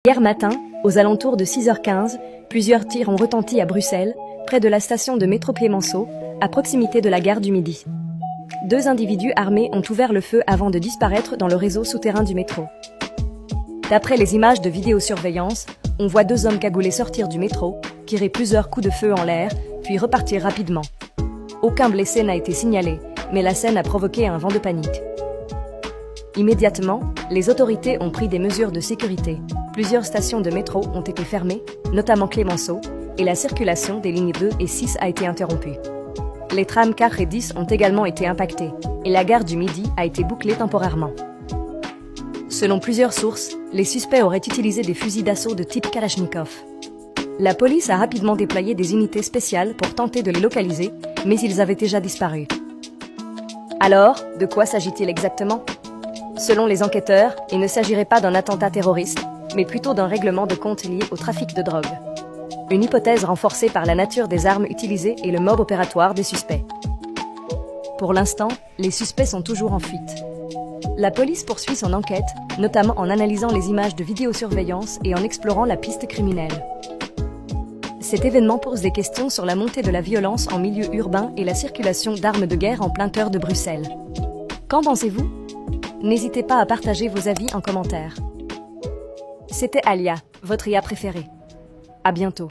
Hier matin, aux alentours de 6h15, plusieurs tirs ont retenti à Bruxelles, près de la station de métro Clémenceau, à proximité de la gare du Midi. Deux individus armés ont ouvert le feu avant de disparaître dans le réseau souterrain du métro. D'après les images de vidéosurveillance, on voit deux hommes cagoulés sortir du métro, tirer plusieurs coups de feu en l'air, puis repartir rapidement. Aucun blessé n'a été signalé, mais la scène a provoqué un vent de panique. Immédiatement, les autorités ont pris des mesures de sécurité. Plusieurs stations de métro ont été fermées, notamment Clémenceau, et la circulation des lignes 2 et 6 a été interrompue. Les trams 4 et 10 ont également été impactés, et la gare du Midi a été bouclée temporairement. Selon plusieurs sources, les suspects auraient utilisé des fusils d'assaut de type Kalachnikov. La police a rapidement déployé des unités spéciales pour tenter de les localiser, mais ils avaient déjà disparu. Alors, de quoi s'agit-il exactement ? Selon les enquêteurs, il ne s'agirait pas d'un attentat terroriste, mais plutôt d'un règlement de compte lié au trafic de drogue. Une hypothèse renforcée par la nature des armes utilisées et le mode opératoire des suspects. Pour l'instant, les suspects sont toujours en fuite. La police poursuit son enquête, notamment en analysant les images de vidéosurveillance et en explorant la piste criminelle. Cet événement pose des questions sur la montée de la violence en milieu urbain et la circulation d'armes de guerre en plein cœur de Bruxelles. Qu'en pensez-vous ? N'hésitez pas à partager vos avis en commentaire. C'était Alia, votre IA préférée. À bientôt.